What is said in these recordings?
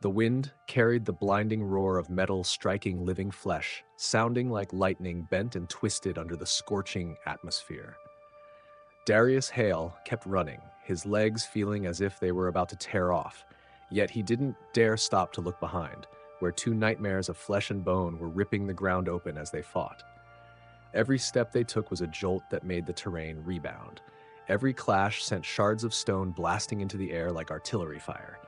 The wind carried the blinding roar of metal striking living flesh, sounding like lightning bent and twisted under the scorching atmosphere. Darius Hale kept running, his legs feeling as if they were about to tear off, yet he didn't dare stop to look behind, where two nightmares of flesh and bone were ripping the ground open as they fought. Every step they took was a jolt that made the terrain rebound. Every clash sent shards of stone blasting into the air like artillery fire.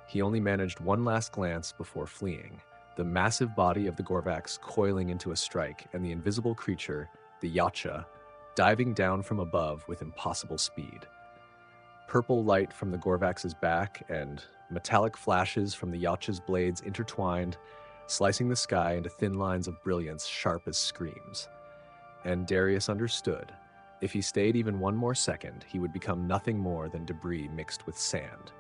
He only managed one last glance before fleeing, the massive body of the Gorvax coiling into a strike, and the invisible creature, the Yacha, diving down from above with impossible speed. Purple light from the Gorvax's back and metallic flashes from the Yacha's blades intertwined, slicing the sky into thin lines of brilliance sharp as screams. And Darius understood. If he stayed even one more second, he would become nothing more than debris mixed with sand.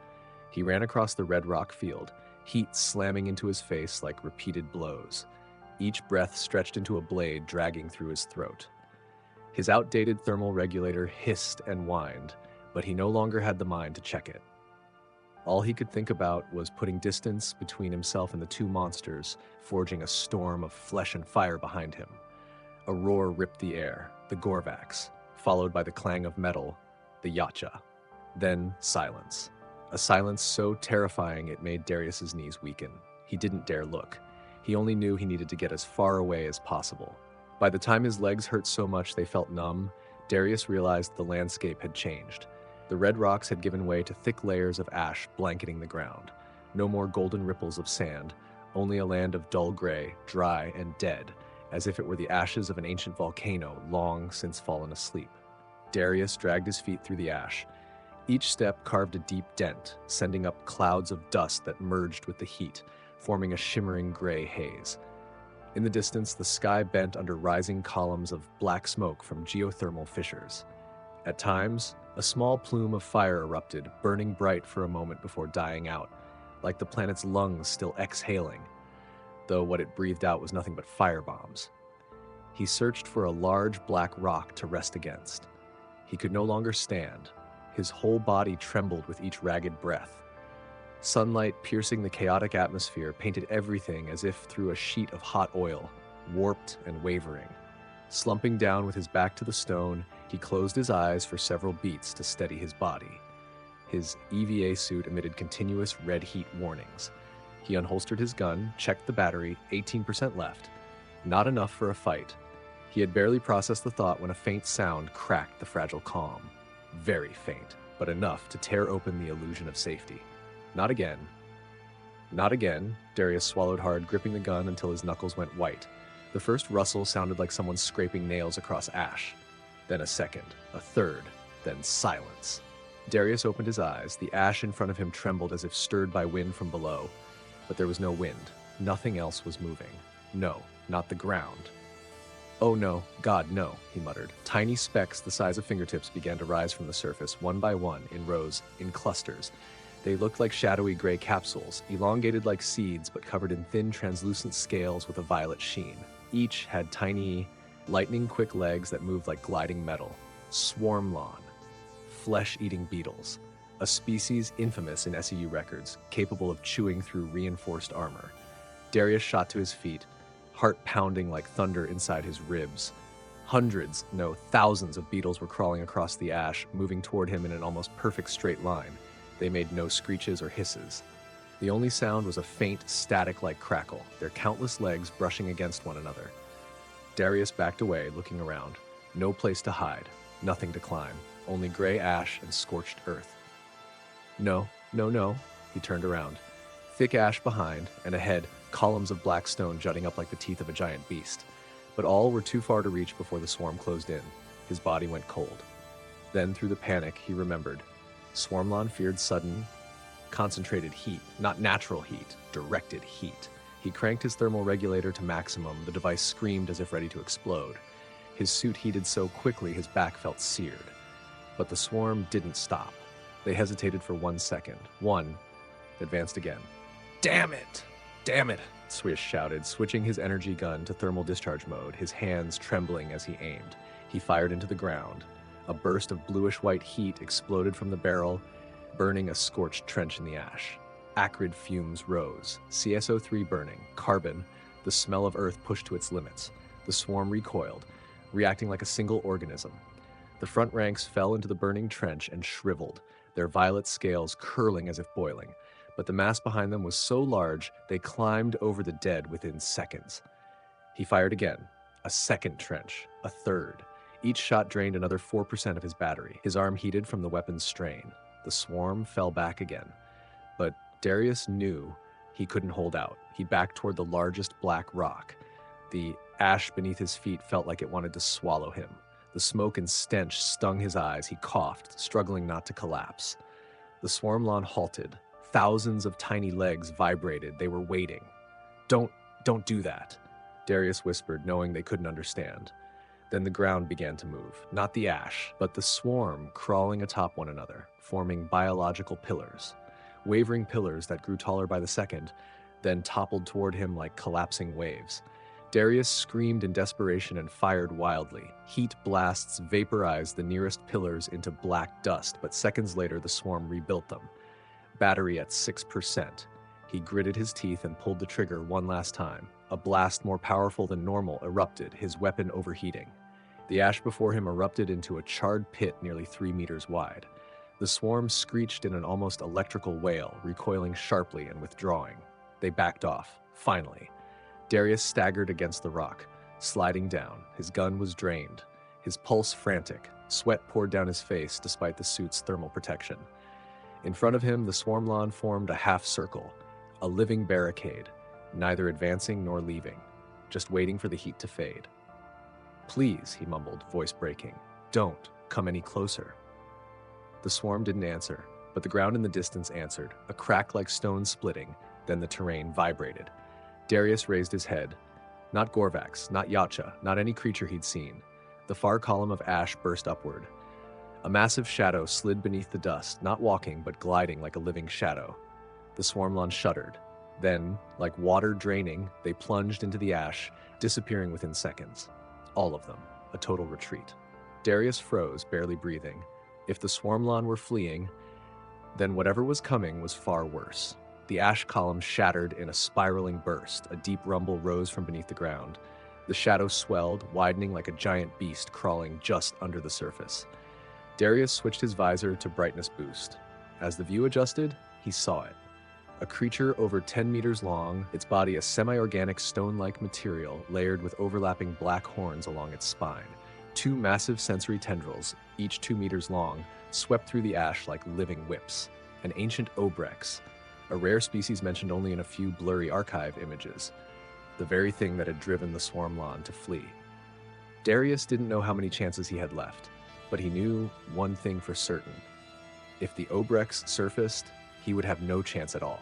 He ran across the red rock field, heat slamming into his face like repeated blows. Each breath stretched into a blade dragging through his throat. His outdated thermal regulator hissed and whined, but he no longer had the mind to check it. All he could think about was putting distance between himself and the two monsters, forging a storm of flesh and fire behind him. A roar ripped the air, the Gorvax, followed by the clang of metal, the Yacha. Then silence. A silence so terrifying it made Darius's knees weaken. He didn't dare look. He only knew he needed to get as far away as possible. By the time his legs hurt so much they felt numb, Darius realized the landscape had changed. The red rocks had given way to thick layers of ash blanketing the ground. No more golden ripples of sand, only a land of dull gray, dry and dead, as if it were the ashes of an ancient volcano long since fallen asleep. Darius dragged his feet through the ash. Each step carved a deep dent, sending up clouds of dust that merged with the heat, forming a shimmering gray haze. In the distance, the sky bent under rising columns of black smoke from geothermal fissures. At times, a small plume of fire erupted, burning bright for a moment before dying out, like the planet's lungs still exhaling, though what it breathed out was nothing but firebombs. He searched for a large black rock to rest against. He could no longer stand. His whole body trembled with each ragged breath. Sunlight piercing the chaotic atmosphere painted everything as if through a sheet of hot oil, warped and wavering. Slumping down with his back to the stone, he closed his eyes for several beats to steady his body. His EVA suit emitted continuous red heat warnings. He unholstered his gun, checked the battery, 18% left. Not enough for a fight. He had barely processed the thought when a faint sound cracked the fragile calm. Very faint, but enough to tear open the illusion of safety. Not again. Not again. Darius swallowed hard, gripping the gun until his knuckles went white. The first rustle sounded like someone scraping nails across ash. Then a second, a third, then silence. Darius opened his eyes. The ash in front of him trembled as if stirred by wind from below. But there was no wind. Nothing else was moving. No, not the ground. "Oh no, God, no," he muttered. Tiny specks the size of fingertips began to rise from the surface, one by one, in rows, in clusters. They looked like shadowy gray capsules, elongated like seeds but covered in thin, translucent scales with a violet sheen. Each had tiny, lightning-quick legs that moved like gliding metal. Swarmlawn, flesh-eating beetles, a species infamous in SEU records, capable of chewing through reinforced armor. Darius shot to his feet, heart pounding like thunder inside his ribs. Hundreds, no, thousands of beetles were crawling across the ash, moving toward him in an almost perfect straight line. They made no screeches or hisses. The only sound was a faint, static-like crackle, their countless legs brushing against one another. Darius backed away, looking around. No place to hide, nothing to climb, only gray ash and scorched earth. No, no, no, he turned around. Thick ash behind, and ahead, columns of black stone jutting up like the teeth of a giant beast. But all were too far to reach before the swarm closed in. His body went cold. Then, through the panic, he remembered. Swarmlawn feared sudden, concentrated heat, not natural heat, directed heat. He cranked his thermal regulator to maximum. The device screamed as if ready to explode. His suit heated so quickly his back felt seared. But the swarm didn't stop. They hesitated for 1 second. One, advanced again. "Damn it! Damn it!" Swish shouted, switching his energy gun to thermal discharge mode, his hands trembling as he aimed. He fired into the ground. A burst of bluish-white heat exploded from the barrel, burning a scorched trench in the ash. Acrid fumes rose, CSO3 burning, carbon, the smell of Earth pushed to its limits. The swarm recoiled, reacting like a single organism. The front ranks fell into the burning trench and shriveled, their violet scales curling as if boiling. But the mass behind them was so large, they climbed over the dead within seconds. He fired again. A second trench. A third. Each shot drained another 4% of his battery. His arm heated from the weapon's strain. The swarm fell back again. But Darius knew he couldn't hold out. He backed toward the largest black rock. The ash beneath his feet felt like it wanted to swallow him. The smoke and stench stung his eyes. He coughed, struggling not to collapse. The swarm lawn halted. Thousands of tiny legs vibrated. They were waiting. Don't do that," Darius whispered, knowing they couldn't understand. Then the ground began to move. Not the ash, but the swarm crawling atop one another, forming biological pillars. Wavering pillars that grew taller by the second, then toppled toward him like collapsing waves. Darius screamed in desperation and fired wildly. Heat blasts vaporized the nearest pillars into black dust, but seconds later the swarm rebuilt them. Battery at 6%. He gritted his teeth and pulled the trigger one last time. A blast more powerful than normal erupted, his weapon overheating. The ash before him erupted into a charred pit nearly 3 meters wide. The swarm screeched in an almost electrical wail, recoiling sharply and withdrawing. They backed off, finally. Darius staggered against the rock, sliding down. His gun was drained, his pulse frantic. Sweat poured down his face despite the suit's thermal protection. In front of him, the swarm lawn formed a half circle, a living barricade, neither advancing nor leaving, just waiting for the heat to fade. "Please," he mumbled, voice breaking, "don't come any closer." The swarm didn't answer, but the ground in the distance answered, a crack like stone splitting, then the terrain vibrated. Darius raised his head. Not Gorvax, not Yacha, not any creature he'd seen. The far column of ash burst upward. A massive shadow slid beneath the dust, not walking but gliding like a living shadow. The swarmlawn shuddered. Then, like water draining, they plunged into the ash, disappearing within seconds. All of them, a total retreat. Darius froze, barely breathing. If the swarmlawn were fleeing, then whatever was coming was far worse. The ash column shattered in a spiraling burst. A deep rumble rose from beneath the ground. The shadow swelled, widening like a giant beast crawling just under the surface. Darius switched his visor to brightness boost. As the view adjusted, he saw it. A creature over 10 meters long, its body a semi-organic stone-like material layered with overlapping black horns along its spine. 2 massive sensory tendrils, each 2 meters long, swept through the ash like living whips. An ancient obrex, a rare species mentioned only in a few blurry archive images. The very thing that had driven the swarmlawn to flee. Darius didn't know how many chances he had left, but he knew one thing for certain. If the obrex surfaced, he would have no chance at all.